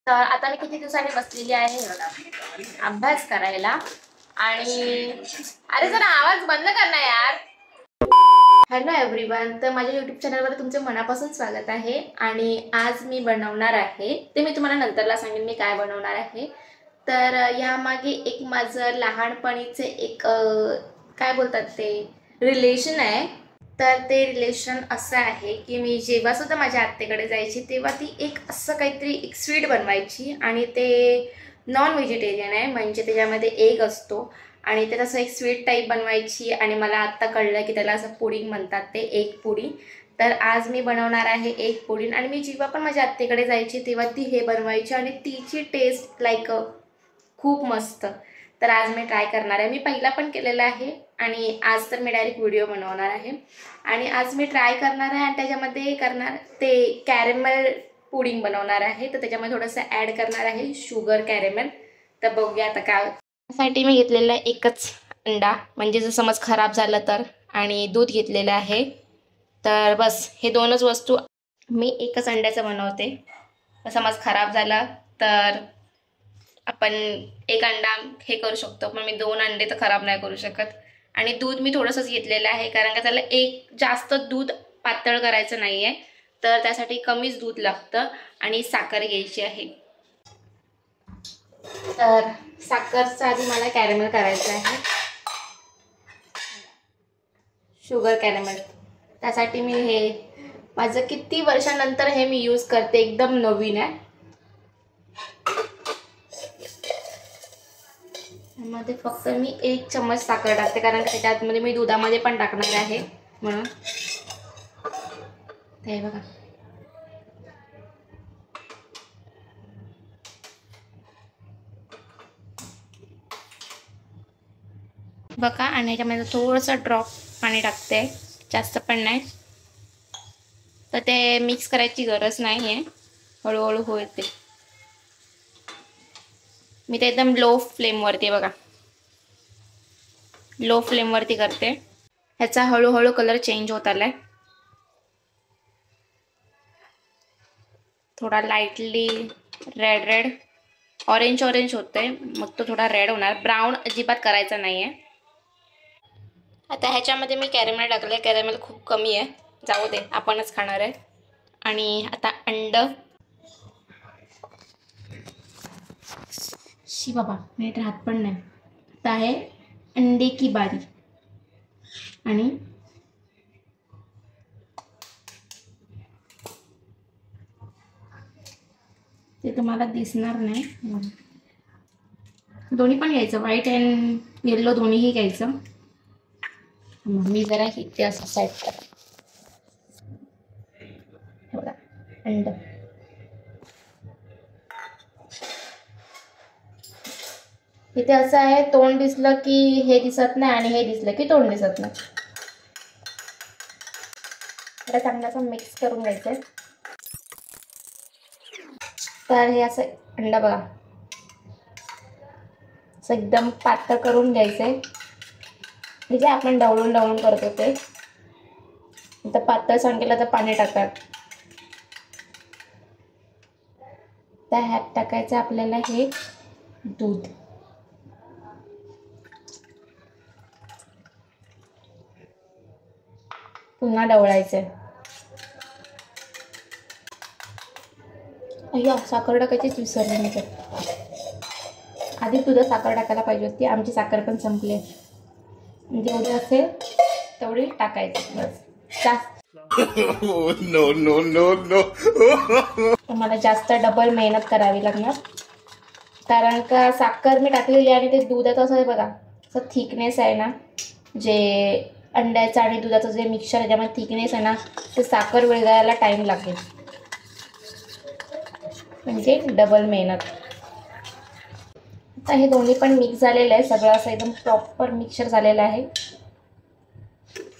तर आता मी किती दिवसांनी बसलेली आहे बघा अभ्यास करायला. आणि अरे जरा आवाज बंद कर ना यार. हॅलो एव्हरीवन, तर माझ्या यूट्यूब चॅनलवर तुमचे मनापासून स्वागत आहे. आणि आज मी बनवणार आहे ते मी तुम्हाला नंतरला सांगेन मी काय बनवणार आहे. तर यामागे एक माझं लहानपणीचे एक काय बोलतात ते रिलेशन आहे. तर ते रिलेशन असं आहे की मी जेव्हा सुद्धा माझ्या आत्तेकडे जायची तेव्हा ती एक असं काहीतरी एक स्वीट बनवायची आणि ते नॉन व्हेजिटेरियन आहे, म्हणजे त्याच्यामध्ये एग असतो आणि ते तसं एक स्वीट टाईप बनवायची. आणि मला आत्ता कळलं की त्याला असं पुडिंग म्हणतात, ते एग पुडिंग. तर आज मी बनवणार आहे एग पुडिंग. आणि मी जेव्हा पण माझ्या आत्तेकडे जायची तेव्हा ती हे बनवायची आणि तिची टेस्ट लाईक खूप मस्त. तर आज मी ट्राय करणार आहे. मी पहिला पण केलेला आहे आणि आज तर मी डायरेक्ट व्हिडिओ बनवणार आहे. आणि आज मी ट्राय करणार आहे आणि त्याच्यामध्ये करणार ते कॅरेमल पुडिंग बनवणार आहे. तर त्याच्यामध्ये थोडंसं ॲड करणार आहे शुगर कॅरेमल. तर बघूया आता काय. त्यासाठी मी घेतलेलं आहे एकच अंडा, म्हणजे जर समज खराब झालं तर. आणि दूध घेतलेलं आहे. तर बस हे दोनच वस्तू. मी एकच अंड्याचं बनवते. समज खराब झाला तर आपण एक अंडा हे करू शकतो, पण मी 2 अंडे तर खराब नाही करू शकत. आणि दूध मी थोडंसंच घेतलेलं आहे, कारण का त्याला एक जास्त दूध पातळ करायचं नाही आहे, तर त्यासाठी कमीच दूध लागतं. आणि साखर घ्यायची आहे. तर साखरचा आधी मला कॅरेमल करायचं आहे, शुगर कॅरेमल. त्यासाठी मी हे माझं किती वर्षानंतर हे मी यूज करते, एकदम नवीन आहे. मध्ये फक्त मी 1 चम्मच साखर टाकते, कारण त्याच्यामध्ये मी दुधामध्ये पण टाकणार आहे म्हणून. ते बघा बघा. आणि ह्याच्यामध्ये थोडंसं ड्रॉप पाणी टाकते, जास्त पण नाही. तर ते मिक्स करायची गरज नाही आहे, हळूहळू होते. मी ते एकदम लो फ्लेमवरती बघा, लो फ्लेमवरती करते. ह्याचा हळूहळू कलर चेंज होत आलाय, थोडा lightly red red orange orange होतंय. मग तो थोडा रेड होणार, ब्राऊन अजिबात करायचा नाही आहे. आता ह्याच्यामध्ये मी कॅरेमल टाकले. कॅरेमल खूप कमी आहे, जाऊ दे आपणच खाणार आहे. आणि आता अंड शी बाबा नीट राहत पण नाही. आता आहे अंडे की बारी. आणि ते तुम्हाला दिसणार नाही, दोन्ही पण घ्यायचं, व्हाईट अँड येल्लो दोन्हीही घ्यायचं. मी जरा इथे असं साईड करा बघा अंड. इथे असं आहे, तोंड दिसलं की हे दिसत नाही आणि हे दिसलं की तोंड दिसत नाही. आता चांगलं असं मिक्स करून घ्यायचं. तर हे असं अंडा बघा असं एकदम पातळ करून घ्यायचंय, म्हणजे आपण ढवळून ढवळून करतो ते. तर पातळ सांगितलं तर पाणी टाका. त्या ह्यात टाकायचं आपल्याला हे दूध. पुन्हा ढवळायचं. अय्या साखर टाकायचीच विसरले मी. तर आधी तुझं साखर टाकायला पाहिजे होती, आमची साखर पण संपली. जेवढी असेल तेवढी टाकायची बस. No no no no. मला जास्त डबल मेहनत करावी लागणार, कारण का साखर मी टाकलेली आणि ते दुधाचं असं बघा असं थिकनेस आहे ना, जे अंड्याचं आणि दुधाचं जे मिक्सचर आहे ज्यामध्ये थिकनेस आहे ना, ते साखर विरघळायला टाईम लागेल, म्हणजे डबल मेहनत. आता हे दोन्ही पण मिक्स झालेलं आहे, सगळं असं एकदम प्रॉपर मिक्सचर झालेलं आहे.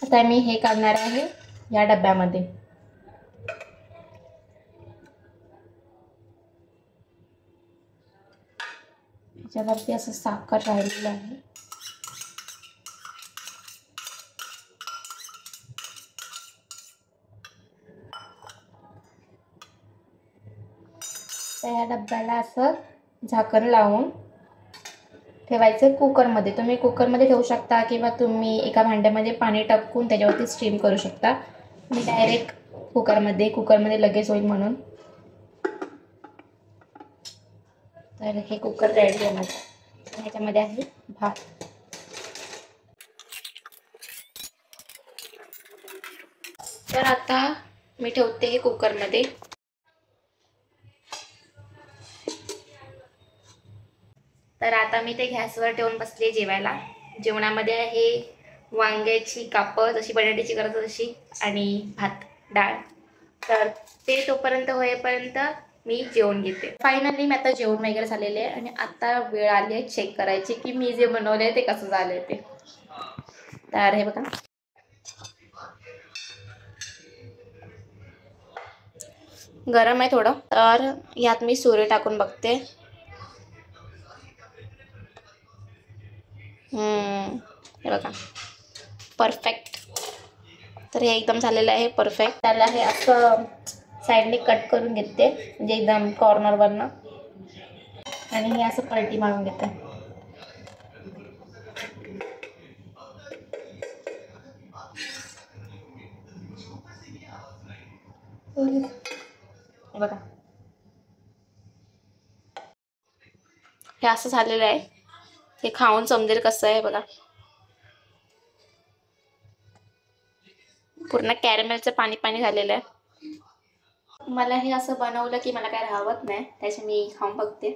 आता मी हे काढणार आहे या डब्यामध्ये. याच्यावरती असं साखर राहिलेलं आहे. तर या डब्याला असं झाकण लावून ठेवायचं कुकरमध्ये. तुम्ही कुकरमध्ये ठेवू शकता किंवा तुम्ही एका भांड्यामध्ये पाणी टाकून त्याच्यावरती स्टीम करू शकता. मी डायरेक्ट कुकरमध्ये लगेच होईल म्हणून. तर हे कुकर रेडी आहे माझं. ह्याच्यामध्ये आहे भात. तर आता मी ठेवते हे कुकरमध्ये. तर आता मी ते गॅसवर ठेवून बसले जेवायला. जेवणामध्ये आहे वांग्याची कापं जशी बटाट्याची करतो तशी आणि भात डाळ. तर ते तोपर्यंत होईपर्यंत मी जेवण घेते. फायनली मी आता जेवण वगैरे झालेले आहे आणि आता वेळ आली आहे चेक करायची की मी जे बनवले ते कसं झालंय ते. तर हे बघा, गरम आहे थोडं. तर यात मी सुरे टाकून बघते. हे बघा, परफेक्ट. तर हे एकदम झालेलं आहे परफेक्ट. त्याला हे असं साईडने कट करून घेते म्हणजे एकदम कॉर्नरवरनं आणि हे असं पलटी मारून घेते. हे बघा, हे असं झालेलं आहे. हे खाऊन समजेल कसं आहे बघा. पूर्ण कॅरमेलचं पाणी पाणी झालेलं आहे. मला हे असं बनवलं की मला काय राहत नाही, त्याचे मी खाऊन बघते.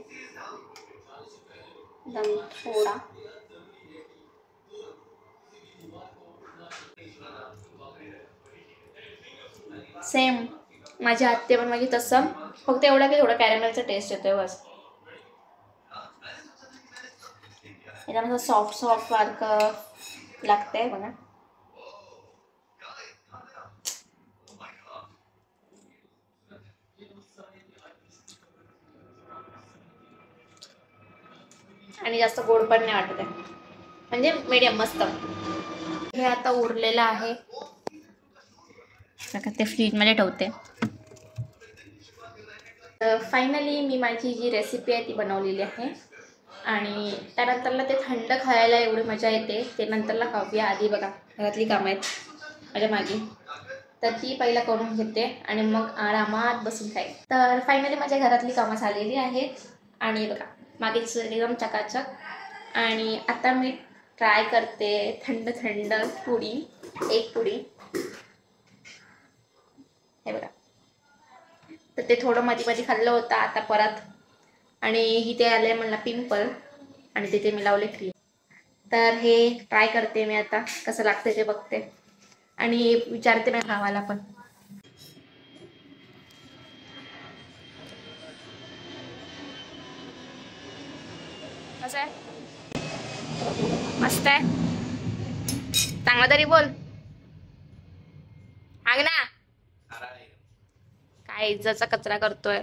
एकदम थोडा सेम माझी आत्ते पण माझी तसं, फक्त एवढं की थोडं कॅरमेलचा टेस्ट येतोय बस. एकदम असं सॉफ्ट सॉफ्ट सारखं लागतंय बघा. आणि जास्त गोड पण नाही वाटत आहे, म्हणजे मीडियम मस्त. हे आता उरलेलं आहे, ते फ्रीजमध्ये ठेवते. फायनली मी माझी जी रेसिपी आहे ती बनवलेली आहे आणि त्यानंतरला ते थंड खायला एवढी मजा येते. ते नंतरला खाऊया. आधी बघा घरातली कामं आहेत माझ्या मागे, तर ती पहिला करून घेते आणि मग आरामात बसून खाईल. तर फायनली माझ्या घरातली कामं झालेली आहेत आणि बघा मागे एकदम चकाचक. आणि आता मी ट्राय करते थंड थंड पुडी, एक पुडी. हे बघा, तर ते थोडं मध्ये मध्ये खाल्लं होतं आता परत. आणि इथे आले मला पिंपल आणि तिथे मी लावले क्रीम. तर हे ट्राय करते मी आता कसं लागते ते बघते आणि विचारते मी भावाला पण. कसं आहे? मस्त आहे, चांगला तरी बोल. आग ना, काय इज्जतचा कचरा करतोय.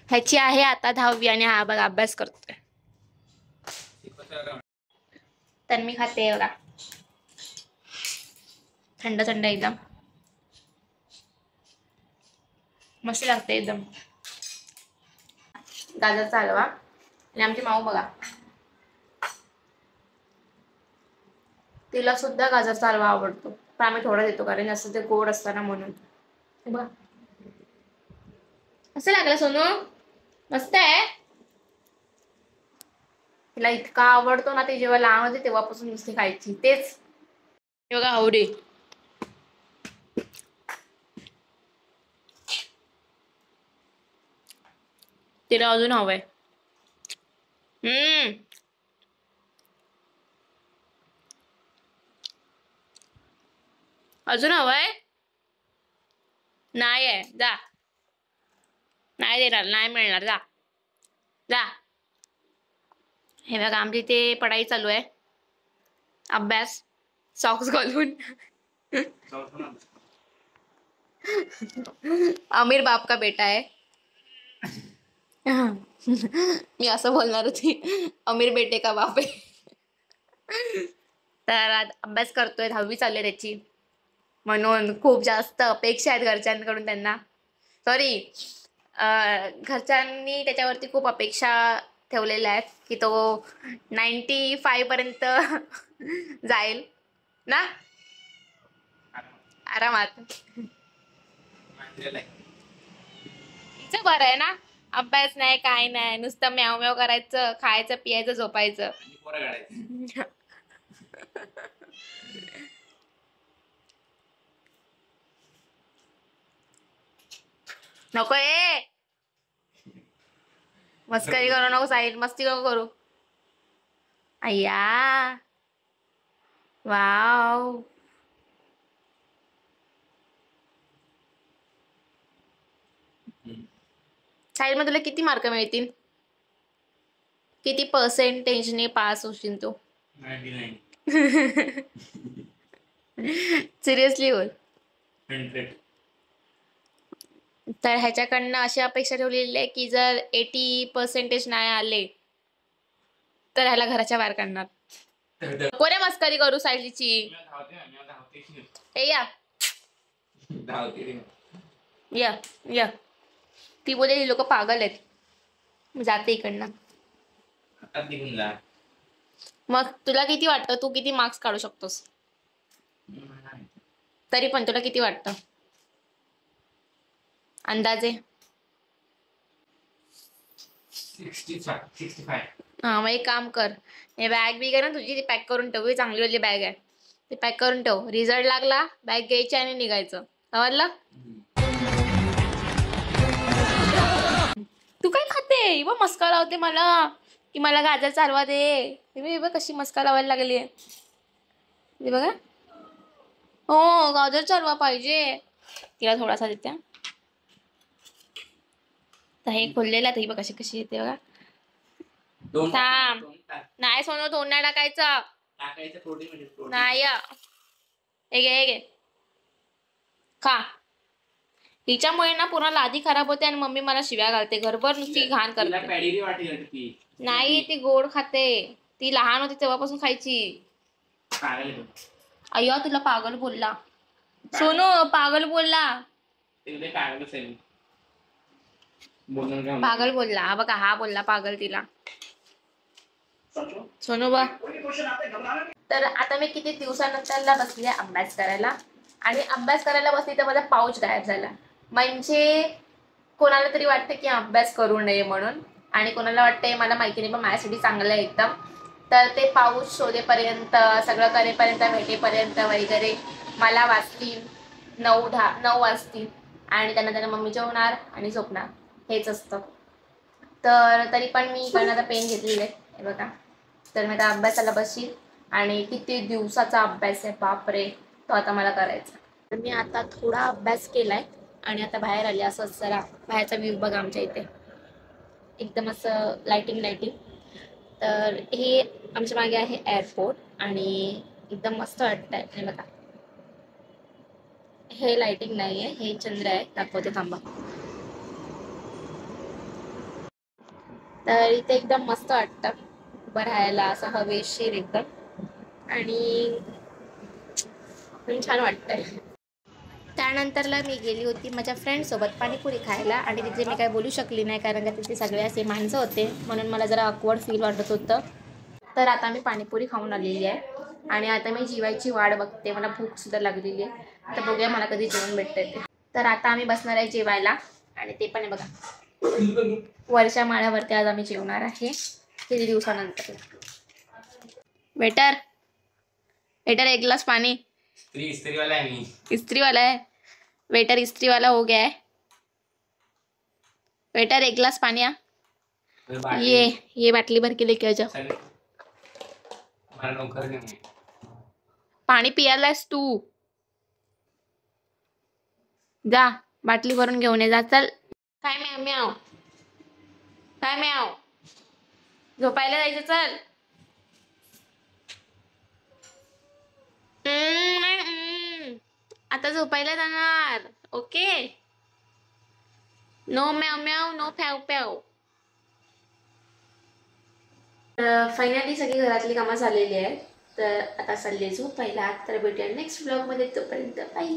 ह्याची आहे आता 10वी आणि हा बघा अभ्यास करतोय. तर मी खाते बघा, थंड थंड एकदम मस्त लागते एकदम. गाजरचा हलवा. आणि आमची माऊ बघा, तिला सुद्धा गाजरचा हलवा आवडतो, पण आम्ही थोडा देतो कारण असं ते गोड असताना म्हणून. बघा असं लागलं सोनू, मस्त आहे. तिला इतका आवडतो ना, ती जेव्हा लहान होती तेव्हापासून नुसती खायची तेच. बघा आवडे, तिला अजून हवंय. अजून हवंय. नाही आहे, जा. नाही देणार, नाही मिळणार, जा जा. हे बघा आमची इथे पढाई चालू आहे, अभ्यास सॉक्स घालून. आमिर बाप का बेटा आहे. मी असं बोलणार होती, अमीर बेटे का बाप आहे. तर आज अभ्यास करतोय, 10वी चालू आहे त्याची, म्हणून खूप जास्त अपेक्षा आहेत घरच्यांकडून त्यांना. सॉरी, घरच्यांनी त्याच्यावरती खूप अपेक्षा ठेवलेल्या आहेत की तो 95 पर्यंत जाईल ना आरामात. तिचं बरं आहे ना, अभ्यास नाही काय नाही, नुसतं म्याव म्याव करायचं, खायचं पियायचं झोपायचं. नको ए, मस्करी करू नको साहिल, मस्ती नको करू. अय्या वाव. साहिल मग तुला किती मार्क मिळतील? किती पर्सेंटेजने पास होशील तू? 99. सिरियसली बोल. 100. तर ह्याच्याकडनं अशी अपेक्षा ठेवलेली आहे की जर 80% नाही आले तर ह्याला घराच्या बाहेर काढणार. कोणी मस्करी करू सायलीची. ए या या या. ती बोले ही लोक पागल आहेत. जाते इकडनं. मग तुला किती वाटतं तू किती मार्क्स काढू शकतोस? तरी पण तुला किती वाटतं अंदाजे? 65. हा मग एक काम कर, हे बॅग बिग आहे ना तुझी ती पॅक करून ठेव. ही चांगली वाली बॅग आहे, ती पॅक करून ठेव. रिझल्ट लागला बॅग घ्यायची आणि निघायचं. समजलं? तू काय खाते? व मस्का लावते मला की मला गाजर चालवा दे. बघ कशी मस्का लावायला लागली आहे. हे बघा, हो गाजर चालवा पाहिजे तिला थोडासा देते. तर हे खोललेलं आहे, बघ कशी कशी येते बघा. थांब, नाही सोनं दोन नाही टाकायचं. नाही हे घे हे घे खा. हिच्यामुळे ना पूर्ण लादी खराब होते आणि मम्मी मला शिव्या घालते, घरभर नुसती घाण करते. नाही ती गोड खाते, ती लहान होती तेव्हापासून खायची. अय्या तुला पागल बोलला सोनू, पागल बोलला. पागल बोलला हा बघा, हा बोलला पागल तिला. सोनू बा. तर आता मी किती दिवसानंतरला बसली अभ्यास करायला, आणि अभ्यास करायला बसली तर माझा पाऊच गायब झाला. म्हणजे कोणाला तरी वाटतं की अभ्यास करू नये म्हणून, आणि कोणाला वाटतंय मला माहिती नाही पण माझ्यासाठी चांगलं आहे एकदम. तर ते पाऊच शोधेपर्यंत, सगळं करेपर्यंत, भेटेपर्यंत वगैरे मला वाजतील 9 वाजतील. आणि त्यानंतर मम्मी जेवणार आणि झोपणार, हेच असतं. तर तरी पण मी इकडनं आता पेन घेतलेलं आहे हे बघा. तर मी आता अभ्यासाला बसील, आणि किती दिवसाचा अभ्यास आहे बापरे, तो आता मला करायचा. तर मी आता थोडा अभ्यास केलाय आणि आता बाहेर आले. असं जरा बाहेरचा व्ह्यू बघा आमच्या इथे, एकदम असं लाइटिंग. तर हे आमच्या मागे आहे एअरपोर्ट, आणि एकदम मस्त वाटतंय. हे बघा, हे लाइटिंग नाही आहे, हे चंद्र आहे, दाखवते थांबा. तर इथे एकदम मस्त वाटतं उभं राहायला, असं हवेशीर एकदम, आणि छान वाटतंय. त्यानंतरला मी गेली होती माझ्या फ्रेंडसोबत पाणीपुरी खायला, आणि तिथे मी काय बोलू शकली नाही कारण का तिथे सगळे असे माणसं होते, म्हणून मला जरा ऑकवर्ड फील वाटत होतं. तर आता मी पाणीपुरी खाऊन आलेली आहे, आणि आता मी जेवायची वाट बघते. मला भूकसुद्धा लागलेली आहे, तर बघूया मला कधी जेवण भेटतंय ते. तर आता आम्ही बसणार आहे जेवायला, आणि ते पण आहे बघा, वरच्या माळ्यावरती आज आम्ही जेवणार आहे किती दिवसानंतर. वेटर एक ग्लास पानी. इस्त्री वाला है नहीं, इस्त्री वाला है वेटर, इस्त्री वाला हो गया है वेटर. एक ग्लास पानी आ, ये बाटली भर के लेके आ जाओ. पाणी पियालास तू, जा बाटली भरून घेऊन ये जा. चल काय म्याव काय म्याव, झोपायला जायचं. चल आता झोपायला जाणार. ओके, नो म्याव म्याव, नो प्याव प्याव. फायनली सगळी घरातली कामं झालेली आहेत, तर आता चालले झोपायला. तर भेटूया नेक्स्ट ब्लॉगमध्ये, तोपर्यंत बाय.